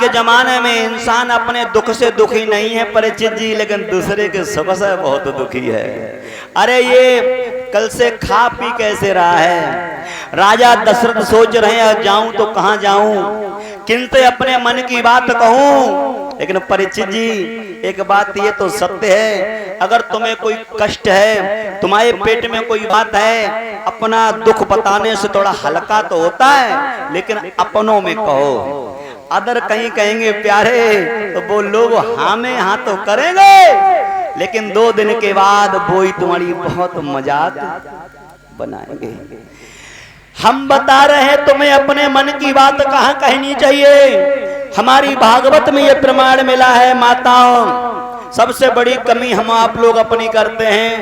के जमाने में इंसान अपने दुख से दुखी नहीं है परीक्षित जी, लेकिन दूसरे के सुख से बहुत दुखी है। अरे ये कल से खा पी कैसे रहा है। राजा दशरथ सोच रहे हैं जाऊं तो कहां जाऊं, किनसे अपने मन की बात कहूं। लेकिन परीक्षित जी एक बात ये तो सत्य है, अगर तुम्हें कोई कष्ट है, तुम्हारे पेट में कोई बात है, अपना दुख बताने से थोड़ा हल्का तो होता है, लेकिन अपनों में कहो। अदर कहीं कहेंगे प्यारे तो वो लोग हाँ में हाँ तो करेंगे, लेकिन 2 दिन के बाद वो ही तुम्हारी बहुत मजाक बनाएंगे। हम बता रहे हैं तुम्हें अपने मन की बात कहाँ कहनी चाहिए। हमारी भागवत में ये प्रमाण मिला है। माताओं, सबसे बड़ी कमी हम आप लोग अपनी करते हैं।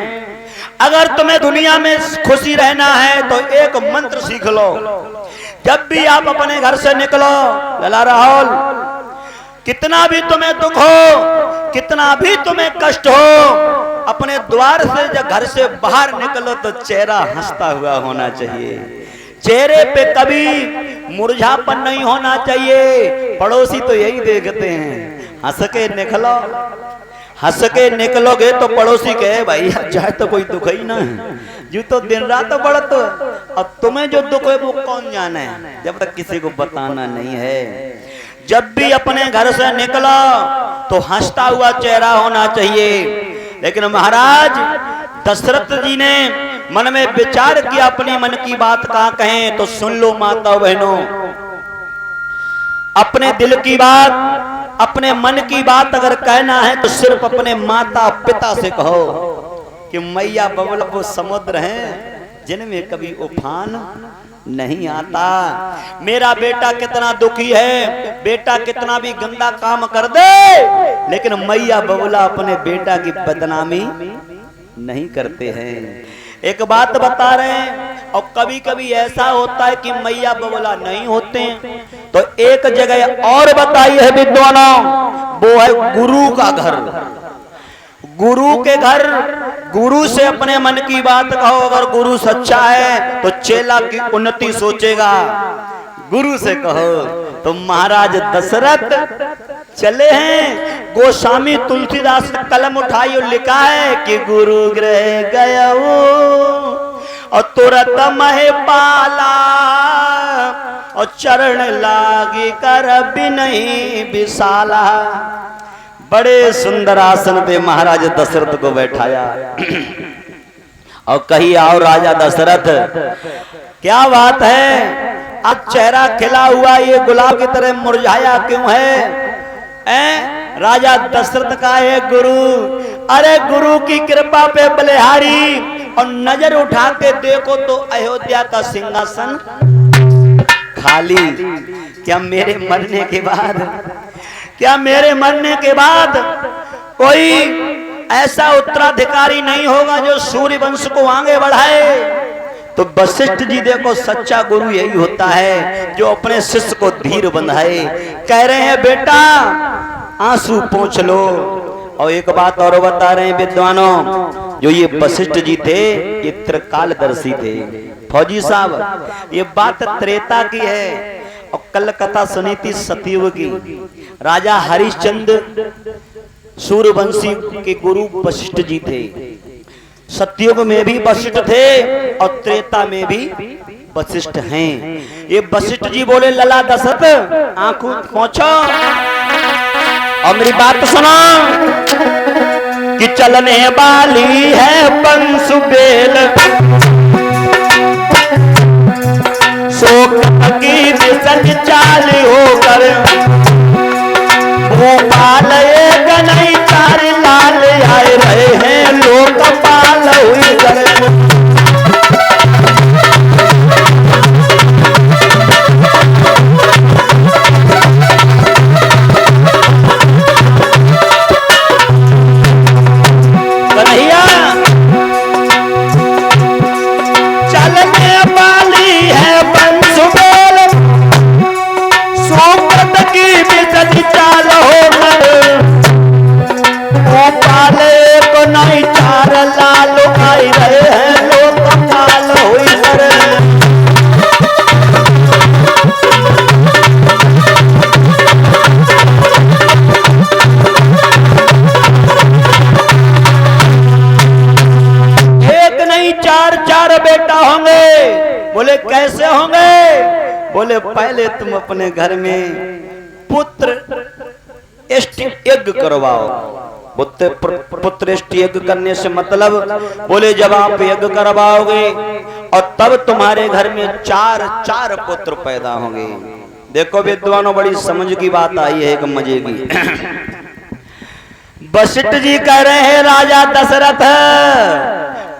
अगर तुम्हें दुनिया में खुशी रहना है तो एक मंत्र सीख लो। जब भी आप अपने घर से निकलो, लला राहुल, कितना भी तुम्हें दुख हो, कितना भी तुम्हें कष्ट हो, अपने द्वार से जब घर से बाहर निकलो तो चेहरा हंसता हुआ होना चाहिए। चेहरे पे कभी मुरझापन नहीं होना चाहिए। पड़ोसी तो यही देखते हैं, हंस के निकलो, हंस के निकलोगे तो पड़ोसी कहे भाई चाहे तो कोई दुख ही ना है, जो तो दिन रात बढ़त, अब तुम्हें जो दुख है वो कौन जाने, जब तक किसी को बताना नहीं है। जब भी अपने घर से निकलो तो हंसता हुआ चेहरा होना चाहिए। लेकिन महाराज दशरथ जी ने मन में विचार किया, अपनी मन की बात कहाँ कहें, तो सुन लो माता बहनों, अपने दिल की बात, अपने मन की बात अगर कहना है तो सिर्फ अपने माता पिता से कहो कि मैया बबला वो समुद्र हैं जिनमें कभी उफान नहीं आता। मेरा बेटा कितना दुखी है, बेटा कितना भी गंदा काम कर दे, लेकिन मैया बबला अपने बेटा की बदनामी नहीं करते हैं। एक बात बता रहे हैं, और कभी कभी ऐसा होता है कि मैया बबला नहीं होते हैं, तो एक जगह और बताई है विद्वानों, वो है गुरु का घर। गुरु के घर, गुरु से अपने मन की बात कहो। अगर गुरु सच्चा है तो चेला की उन्नति सोचेगा। गुरु से कहो तो महाराज दशरथ चले हैं। गोस्वामी तुलसीदास ने कलम उठाई और लिखा है कि गुरु गृह गया और तुरंत महे पाला और चरण लागी कर भी नहीं विशाला। बड़े सुंदर आसन पे महाराज दशरथ को बैठाया और कही आओ राजा दशरथ, क्या बात है, आज चेहरा खिला हुआ ये गुलाब की तरह मुरझाया क्यों है? राजा दशरथ का है गुरु। अरे गुरु की कृपा पे बलिहारी, और नजर उठा के देखो तो अयोध्या का सिंहासन खाली। क्या मेरे मरने के बाद, क्या मेरे मरने के बाद कोई ऐसा उत्तराधिकारी नहीं होगा जो सूर्य वंश को आगे बढ़ाए? तो वशिष्ठ जी देखो, सच्चा गुरु यही होता है जो अपने शिष्य को धीर बंधाए। कह रहे हैं बेटा आंसू पोंछ लो। और एक बात और बता रहे हैं विद्वानों, जो ये वशिष्ठ जी थे ये त्रिकालदर्शी थे। फौजी साहब, ये बात त्रेता की है और कल कथा सुनी थी सतयुग की। राजा हरिश्चंद्र सूर्यवंशी के गुरु वशिष्ठ जी थे। सतयुग में भी वशिष्ठ थे और त्रेता में भी वशिष्ठ हैं। ये वशिष्ठ जी बोले लला दशरथ आंखों पहुंचो और मेरी बात सुनो कि चलने वाली है पंसुबेल, शोक की विसर्ज चाल होकर भोपाल एक नहीं चार लाल आए रहे हैं लोकपाल हुई कर। चलने वाली है पंसुबेल, सोपत की बोले पहले तुम अपने घर में पुत्र इष्ट यज्ञ करवाओ। पुत्र इष्ट यज्ञ करने से मतलब बोले जब आप यज्ञ करवाओगे और तब तुम्हारे घर में चार पुत्र पैदा होंगे। देखो विद्वानों, बड़ी समझ की बात आई है, एक मजे की। वशिष्ठ जी कह रहे हैं राजा दशरथ,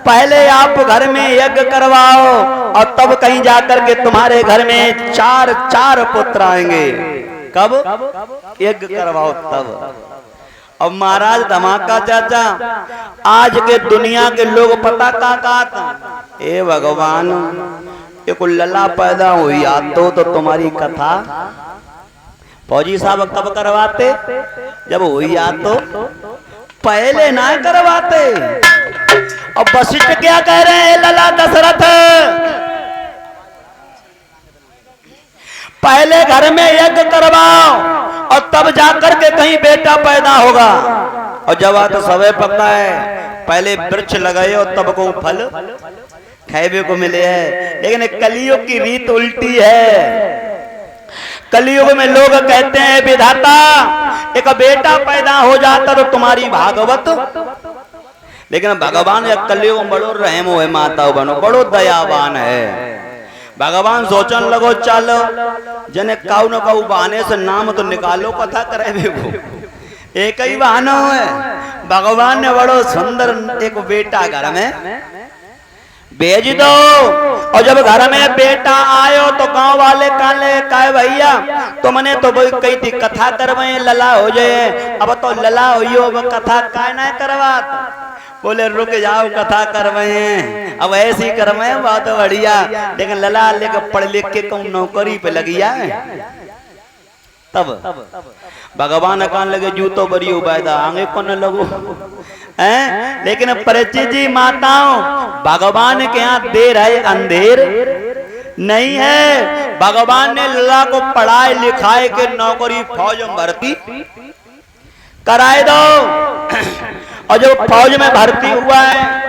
पहले आप घर में यज्ञ करवाओ और तब कहीं जाकर के तुम्हारे घर में चार पुत्र आएंगे। कब यज्ञ करवाओ तब। अब महाराज धमाका चाचा, आज के दुनिया के लोग पता का कहता, ए भगवान एक लला पैदा हुई आ तो तुम्हारी कथा फौजी साहब कब करवाते, जब हुई आ तो पहले ना करवाते। अब वशिष्ठ क्या कह रहे हैं, लला दशरथ पहले घर में यज्ञ करवाओ और तब जाकर के कहीं बेटा पैदा होगा। और जब तो समय पकता है, पहले वृक्ष लगाए और तब को फल खाए को मिले है। लेकिन कलयुग की रीत उल्टी है। कलयुग में लोग कहते हैं विधाता एक बेटा पैदा हो जाता तो तुम्हारी भागवत, लेकिन भगवान या कलयुग में बड़ो रहम है, माता बनो बड़ो दयावान है। भगवान सोचन लगो चलो जने काऊ न काऊ बहाने से नाम तो निकालो कथा करे वो एक ही बहाना है। भगवान ने बड़ो सुंदर एक बेटा घर में भेज दो और जब घर में बेटा आयो तो गांव वाले काले कहे भैया तुमने तो वही कही थी कथा करवाए लला हो जाए, अब तो लला हो कथा काय ना करवा। बोले रुक जाओ कथा करवाए, अब ऐसी करवाए बहुत बढ़िया, लेकिन लला लेकर पढ़ लिख के कौन नौकरी पे लगी है। तब भगवान कान लगे जूतो बरी उबायदा आगे कौन लगो हैं। लेकिन परिचित जी माताओं, भगवान के यहाँ देर है अंधेर नहीं है। भगवान ने लला को पढ़ाए लिखाए के नौकरी फौज में भर्ती कराए दो। और जो फौज में भर्ती हुआ है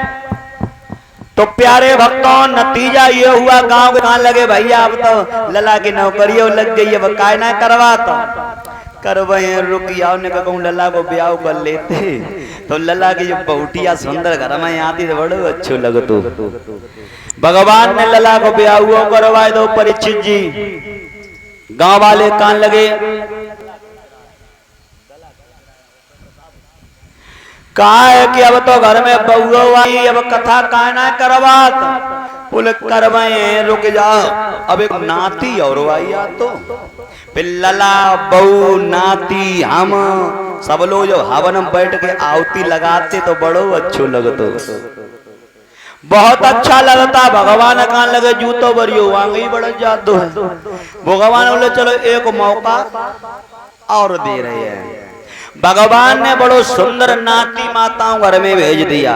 तो प्यारे भक्तों नतीजा ये हुआ, गांव के कहां लगे भैया अब तो लला की नौकरी लग गई है, काय ना करवाता करवाए। रुक आओ ने कहूँ लला को ब्याह कर लेते तो लला की जो बहुटिया सुंदर घर में आती तो बड़ो अच्छो लगतो। भगवान ने लला को ब्याह हुआ करवाए दो। परीक्षित जी गांव वाले कान लगे कहा है कि अब तो घर में बहू आई, अब कथा का ना करवात। बोले करवाए रुक जाओ, अब एक नाती और आई आ तो फिर लला बहू नाती हम सब लोग जो हवन में बैठ के आहुति लगाते तो बड़ो अच्छो लगतो, बहुत अच्छा लगता। भगवान कान लगे जूतो बरियो वांगी बड़ा जादू है। भगवान बोले चलो एक मौका और दे रहे हैं। भगवान ने बड़ो सुंदर नाती माताओं घर में भेज दिया।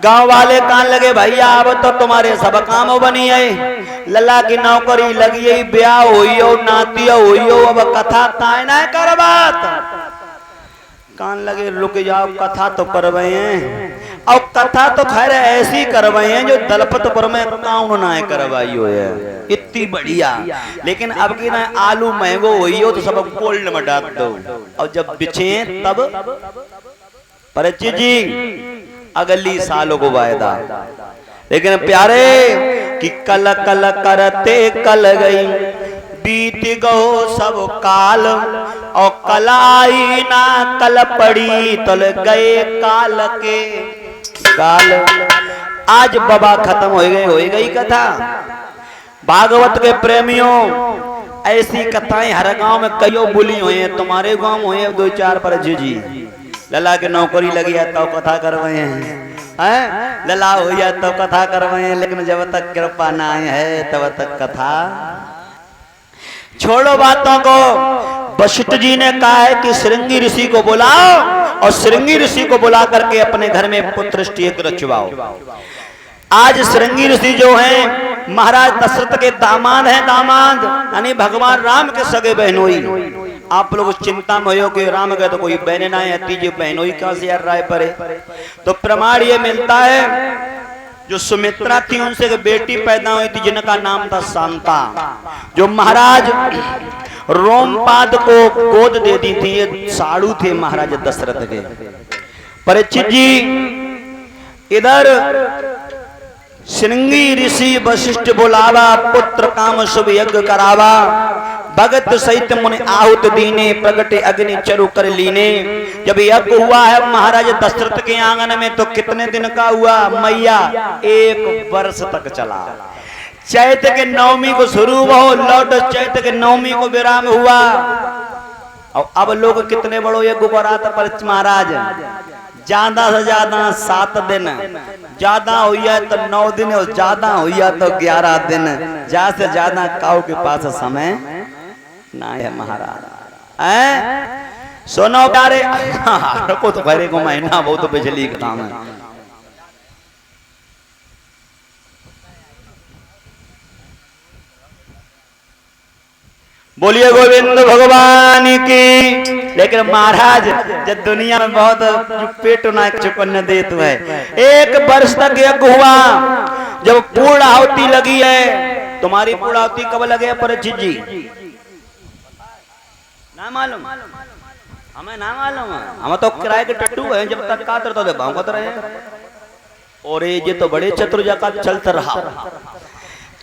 गांव वाले कान लगे भैया अब तो तुम्हारे सब काम बनी है, लला की नौकरी लगी है, ब्याह हुई हो नाती हुई हो, अब कथा काय ना करवात। कान लगे रुक जाओ कथा तो करवाए हैं, और कथा तो खैर ऐसी करवाए हैं जो दलपतपुर में कौन ना करवाई हो है इतनी बढ़िया। लेकिन अब की ना आलू महंगो हुई हो तो सब गोल्ड में डाल दो और जब बिछे तब। परिचित जी अगली सालों को वायदा, लेकिन प्यारे कि कल कल करते कल गई बीत गो सब काल, और कल आई ना कल पड़ी तल गए काल के काल। आज बाबा खत्म हो गई कथा। भागवत के प्रेमियों ऐसी कथाएं हर गांव में कईयों बोली हुई हैं, तुम्हारे गांव हुए दो चार। पर जी लला के नौकरी लगी है तो कथा करवाए हैं, लला हो जाए तो कथा करवाए हैं, लेकिन जब तक कृपा ना है तब तक कथा छोड़ो बातों को। वशिष्ठ जी ने कहा है कि श्रृंगी ऋषि को बुलाओ और श्रृंगी ऋषि को बुला करके अपने घर में पुत्र रचवाओ। आज श्रृंगी ऋषि जो हैं महाराज दशरथ के दामाद हैं, दामाद यानी भगवान राम के सगे बहनोई। आप लोग चिंता में हो कि राम गए तो कोई बहने ना है, तीजे बहनोई कहां से यार राय परे। तो प्रमाण ये मिलता है जो सुमित्रा थी उनसे एक बेटी पैदा हुई थी जिनका नाम था शांता, जो महाराज रोमपाद को गोद दे दी थी। ये साड़ू थे महाराज दशरथ के। परीक्षित जी इधर श्रृंगी ऋषि वशिष्ठ बुलावा, पुत्र काम शुभ यज्ञ करावा, भगत सहित मुनि आहुत दीने, प्रगटे अग्नि चरु कर लीने। जब यज्ञ हुआ है महाराज दशरथ के आंगन में तो कितने दिन का हुआ मैया? 1 वर्ष तक चला। चैत के नवमी को शुरू हो, लौट चैत के नवमी को विराम हुआ। और अब लोग कितने बड़ो यज्ञ कराते पर महाराज? ज्यादा से ज्यादा 7 दिन, ज्यादा हुआ तो 9 दिन, और ज्यादा हुआ तो 11 दिन। ज्यादा से ज्यादा काऊ के पास समय ना है महाराज। सोनो प्यारे को तो घरे को महीना वो तो बिजली का काम है। बोलिए गोविंद भगवान की। लेकिन महाराज जब दुनिया में बहुत पेट ना चुकन दे तो है। 1 वर्ष तक यज्ञ हुआ। जब पूर्ण आहुति लगी है, तुम्हारी पूर्ण आहुति कब लगे परीक्षित जी? ना मालूम? हमें ना मालूम। हम तो किराए के टट्टू हैं, जब तक का तो भाव रहे। और ये तो बड़े चतुर जगह चलता रहा।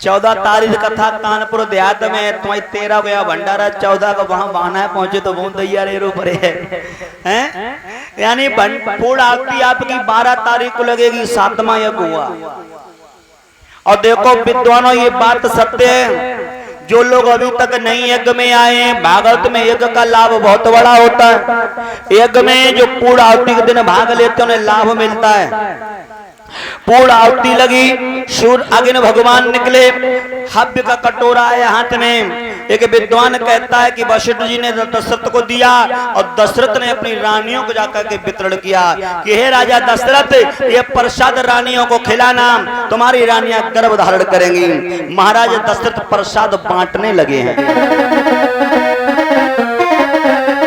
14 तारीख का था कानपुर देहात में, तुम्हारी 13 गया भंडारा, 14 को वहां बहाना है पहुंचे तो बहुत दैया रेरो परे है। यानी पूर्ण आरती आपकी 12 तारीख को लगेगी। 7वां यज्ञ हुआ। और देखो विद्वानों ये बात सत्य है, जो लोग अभी तक नहीं यज्ञ में आए हैं, भागवत में यज्ञ का लाभ बहुत बड़ा होता है। यज्ञ में जो पूर्ण आहुति के दिन भाग लेते हैं उन्हें लाभ मिलता है। पूर्ण आहुति लगी, सूर्य अग्नि भगवान निकले, हव्य का कटोरा है हाथ में। एक विद्वान कहता है कि वशिष्ठ जी ने दशरथ को दिया और दशरथ ने अपनी रानियों को जाकर के वितरण किया कि हे राजा दशरथ, ये प्रसाद रानियों को खिलाना, तुम्हारी रानियां गर्भ धारण करेंगी। महाराज दशरथ प्रसाद बांटने लगे हैं।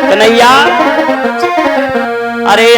कन्हैया, अरे